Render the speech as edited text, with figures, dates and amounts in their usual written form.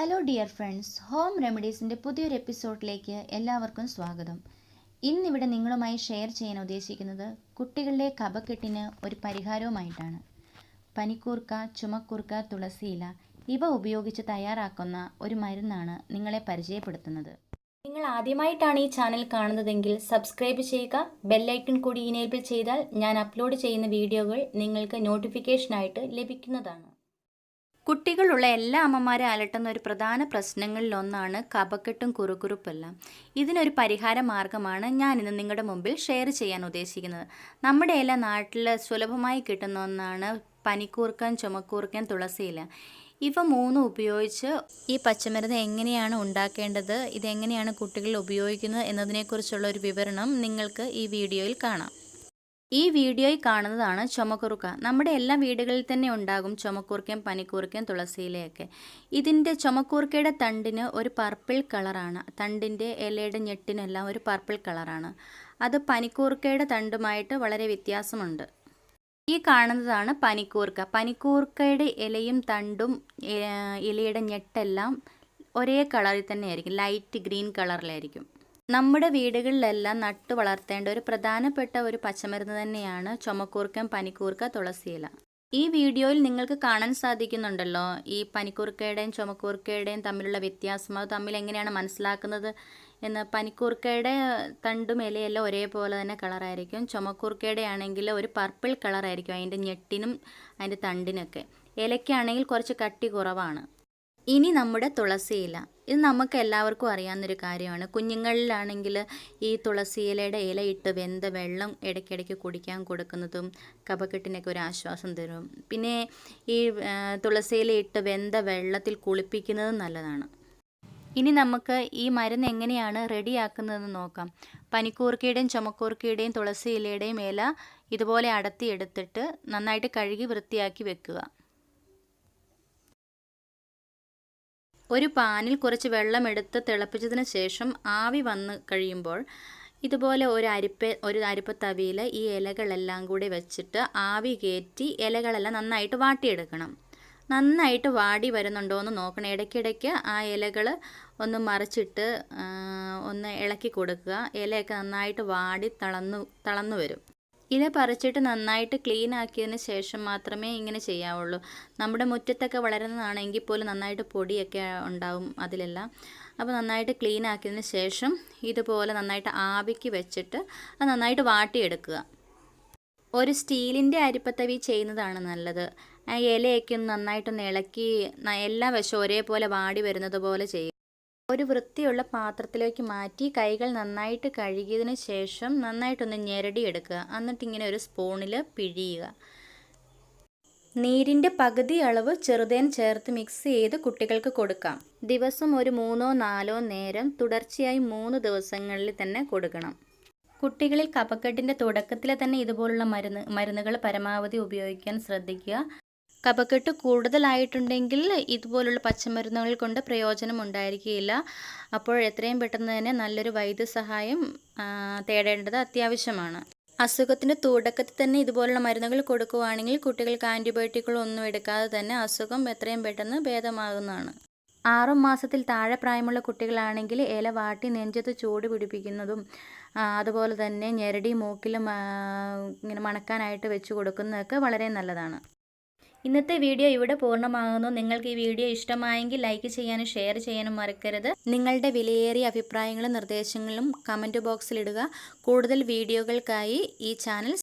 Hello dear friends, home റെമഡീസിൻ്റെ പുതിയൊരു എപ്പിസോഡിലേക്ക് എല്ലാവർക്കും സ്വാഗതം. ഇന്നിവിടെ നിങ്ങളുമായി ഷെയർ ചെയ്യാൻ ഉദ്ദേശിക്കുന്നത് കുട്ടികളുടെ കഫക്കെട്ടിന് ഒരു പരിഹാരവുമായിട്ടാണ്. പനിക്കൂർക്ക, ചുമക്കൂർക്ക, തുളസിയില ഇവ ഉപയോഗിച്ച് തയ്യാറാക്കുന്ന ഒരു മരുന്നാണ് നിങ്ങളെ പരിചയപ്പെടുത്തുന്നത്. നിങ്ങൾ ആദ്യമായിട്ടാണ് ഈ ചാനൽ കാണുന്നതെങ്കിൽ സബ്സ്ക്രൈബ് ചെയ്യുക. ബെല്ലൈക്കൺ കൂടി ഇനേബിൾ ചെയ്താൽ ഞാൻ അപ്ലോഡ് ചെയ്യുന്ന വീഡിയോകൾ നിങ്ങൾക്ക് നോട്ടിഫിക്കേഷനായിട്ട് ലഭിക്കുന്നതാണ്. കുട്ടികളുള്ള എല്ലാ അമ്മമാരെ അലട്ടുന്ന ഒരു പ്രധാന പ്രശ്നങ്ങളിലൊന്നാണ് കഫക്കെട്ടും കുറുകുറുപ്പെല്ലാം. ഇതിനൊരു പരിഹാര മാർഗമാണ് ഞാനിന്ന് നിങ്ങളുടെ മുമ്പിൽ ഷെയർ ചെയ്യാൻ ഉദ്ദേശിക്കുന്നത്. നമ്മുടെ എല്ലാ നാട്ടിൽ സുലഭമായി കിട്ടുന്ന ഒന്നാണ് പനിക്കൂർക്കൻ, ചുമക്കൂർക്കൻ, തുളസിയില. ഇവ മൂന്നും ഉപയോഗിച്ച് ഈ പച്ചമരുന്ന് എങ്ങനെയാണ് ഉണ്ടാക്കേണ്ടത്, ഇതെങ്ങനെയാണ് കുട്ടികൾ ഉപയോഗിക്കുന്നത് എന്നതിനെക്കുറിച്ചുള്ള ഒരു വിവരണം നിങ്ങൾക്ക് ഈ വീഡിയോയിൽ കാണാം. ഈ വീഡിയോയിൽ കാണുന്നതാണ് ചുമക്കുറുക്ക. നമ്മുടെ എല്ലാ വീടുകളിൽ തന്നെ ഉണ്ടാകും ചുമക്കൂർക്കയും പനിക്കൂർക്കയും തുളസിയിലയൊക്കെ. ഇതിൻ്റെ ചുമക്കൂർക്കയുടെ തണ്ടിന് ഒരു പർപ്പിൾ കളറാണ്. തണ്ടിൻ്റെ ഇലയുടെ ഞെട്ടിനെല്ലാം ഒരു പർപ്പിൾ കളറാണ്. അത് പനിക്കൂർക്കയുടെ തണ്ടുമായിട്ട് വളരെ വ്യത്യാസമുണ്ട്. ഈ കാണുന്നതാണ് പനിക്കൂർക്ക. പനിക്കൂർക്കയുടെ ഇലയും തണ്ടും ഇലയുടെ ഞെട്ടെല്ലാം ഒരേ കളറിൽ തന്നെ ആയിരിക്കും, ലൈറ്റ് ഗ്രീൻ കളറിലായിരിക്കും. നമ്മുടെ വീടുകളിലെല്ലാം നട്ടു വളർത്തേണ്ട ഒരു പ്രധാനപ്പെട്ട ഒരു പച്ചമരുന്ന് തന്നെയാണ് ചുമക്കൂർക്കം, പനിക്കൂർക്ക, തുളസിയില. ഈ വീഡിയോയിൽ നിങ്ങൾക്ക് കാണാൻ സാധിക്കുന്നുണ്ടല്ലോ ഈ പനിക്കൂർക്കയുടെയും ചുമക്കൂർക്കയുടെയും തമ്മിലുള്ള വ്യത്യാസം, അത് തമ്മിൽ എങ്ങനെയാണ് മനസ്സിലാക്കുന്നത് എന്ന്. പനിക്കൂർക്കയുടെ തണ്ടും ഇലയെല്ലാം ഒരേപോലെ തന്നെ കളറായിരിക്കും. ചുമക്കൂർക്കയുടെ ആണെങ്കിൽ ഒരു പർപ്പിൾ കളറായിരിക്കും അതിൻ്റെ ഞെട്ടിനും അതിൻ്റെ തണ്ടിനൊക്കെ. ഇലയ്ക്കാണെങ്കിൽ കുറച്ച് കട്ടി കുറവാണ്. ഇനി നമ്മുടെ തുളസിയില. ഇത് നമുക്ക് എല്ലാവർക്കും അറിയാവുന്നൊരു കാര്യമാണ്. കുഞ്ഞുങ്ങളിലാണെങ്കിൽ ഈ തുളസിയിലയുടെ ഇലയിട്ട് വെന്ത വെള്ളം ഇടയ്ക്കിടയ്ക്ക് കുടിക്കാൻ കൊടുക്കുന്നതും കഫക്കെട്ടിനൊക്കെ ഒരു ആശ്വാസം തരും. പിന്നെ ഈ തുളസിയില ഇട്ട് വെന്ത വെള്ളത്തിൽ കുളിപ്പിക്കുന്നതും നല്ലതാണ്. ഇനി നമുക്ക് ഈ മരുന്ന് എങ്ങനെയാണ് റെഡിയാക്കുന്നതെന്ന് നോക്കാം. പനിക്കൂർക്കയുടെയും ചുമക്കൂർക്കയുടെയും തുളസിയിലയുടെയും ഇല ഇതുപോലെ അടത്തി എടുത്തിട്ട് നന്നായിട്ട് കഴുകി വൃത്തിയാക്കി വെക്കുക. ഒരു പാനിൽ കുറച്ച് വെള്ളമെടുത്ത് തിളപ്പിച്ചതിന് ശേഷം ആവി വന്ന് കഴിയുമ്പോൾ ഇതുപോലെ ഒരു അരിപ്പ തവിയിൽ ഈ ഇലകളെല്ലാം കൂടി വെച്ചിട്ട് ആവി കയറ്റി ഇലകളെല്ലാം നന്നായിട്ട് വാട്ടിയെടുക്കണം. നന്നായിട്ട് വാടി വരുന്നുണ്ടോ എന്ന് നോക്കണം. ഇടയ്ക്കിടയ്ക്ക് ആ ഇലകൾ ഒന്ന് മറിച്ചിട്ട് ഒന്ന് ഇളക്കി കൊടുക്കുക. ഇലയൊക്കെ നന്നായിട്ട് വാടി തളന്നു വരും. ഇല പറിച്ചിട്ട് നന്നായിട്ട് ക്ലീൻ ആക്കിയതിന് ശേഷം മാത്രമേ ഇങ്ങനെ ചെയ്യാവുള്ളൂ. നമ്മുടെ മുറ്റത്തൊക്കെ വളരുന്നതാണെങ്കിൽ പോലും നന്നായിട്ട് പൊടിയൊക്കെ ഉണ്ടാവും അതിലെല്ലാം. അപ്പോൾ നന്നായിട്ട് ക്ലീൻ ആക്കിയതിന് ശേഷം ഇതുപോലെ നന്നായിട്ട് ആവിക്ക് വെച്ചിട്ട് അത് നന്നായിട്ട് വാട്ടിയെടുക്കുക. ഒരു സ്റ്റീലിൻ്റെ അരിപ്പത്തവി ചെയ്യുന്നതാണ് നല്ലത്. ആ ഇലയൊക്കെ ഒന്ന് നന്നായിട്ടൊന്ന് ഇളക്കി എല്ലാ വശവും ഒരേപോലെ വാടി വരുന്നത് പോലെ ചെയ്യുക. ഒരു വൃത്തിയുള്ള പാത്രത്തിലേക്ക് മാറ്റി കൈകൾ നന്നായിട്ട് കഴുകിയതിന് ശേഷം നന്നായിട്ടൊന്ന് ഞെരടിയെടുക്കുക. എന്നിട്ടിങ്ങനെ ഒരു സ്പൂണിൽ പിഴിയുക. നീരിൻ്റെ പകുതി അളവ് ചെറുതേൻ ചേർത്ത് മിക്സ് ചെയ്ത് കുട്ടികൾക്ക് കൊടുക്കാം. ദിവസം ഒരു 3-4 നേരം തുടർച്ചയായി 3 ദിവസങ്ങളിൽ തന്നെ കൊടുക്കണം. കുട്ടികളിൽ കഫക്കെട്ടിൻ്റെ തുടക്കത്തിൽ തന്നെ ഇതുപോലുള്ള മരുന്നുകൾ പരമാവധി ഉപയോഗിക്കാൻ ശ്രദ്ധിക്കുക. കഫക്കെട്ട് കൂടുതലായിട്ടുണ്ടെങ്കിൽ ഇതുപോലുള്ള പച്ചമരുന്നുകൾ കൊണ്ട് പ്രയോജനം ഉണ്ടായിരിക്കുകയില്ല. അപ്പോൾ എത്രയും പെട്ടെന്ന് തന്നെ നല്ലൊരു വൈദ്യസഹായം തേടേണ്ടത് അത്യാവശ്യമാണ്. അസുഖത്തിൻ്റെ തുടക്കത്തിൽ തന്നെ ഇതുപോലുള്ള മരുന്നുകൾ കൊടുക്കുകയാണെങ്കിൽ കുട്ടികൾക്ക് ആൻറ്റിബയോട്ടിക്കുകളൊന്നും എടുക്കാതെ തന്നെ അസുഖം എത്രയും പെട്ടെന്ന് ഭേദമാകുന്നതാണ്. 6 മാസത്തിൽ താഴെ പ്രായമുള്ള കുട്ടികളാണെങ്കിൽ ഇല വാട്ടി നെഞ്ചത്ത് ചൂട് പിടിപ്പിക്കുന്നതും അതുപോലെ തന്നെ ഞെരടി മൂക്കിലും ഇങ്ങനെ മണക്കാനായിട്ട് വെച്ച് കൊടുക്കുന്നതൊക്കെ വളരെ നല്ലതാണ്. ഇന്നത്തെ വീഡിയോ ഇവിടെ പൂർണ്ണമാകുന്നു. നിങ്ങൾക്ക് ഈ വീഡിയോ ഇഷ്ടമായെങ്കിൽ ലൈക്ക് ചെയ്യാനും ഷെയർ ചെയ്യാനും മറക്കരുത്. നിങ്ങളുടെ വിലയേറിയ അഭിപ്രായങ്ങളും നിർദ്ദേശങ്ങളും കമൻറ്റ് ബോക്സിൽ ഇടുക. കൂടുതൽ വീഡിയോകൾക്കായി ഈ ചാനൽ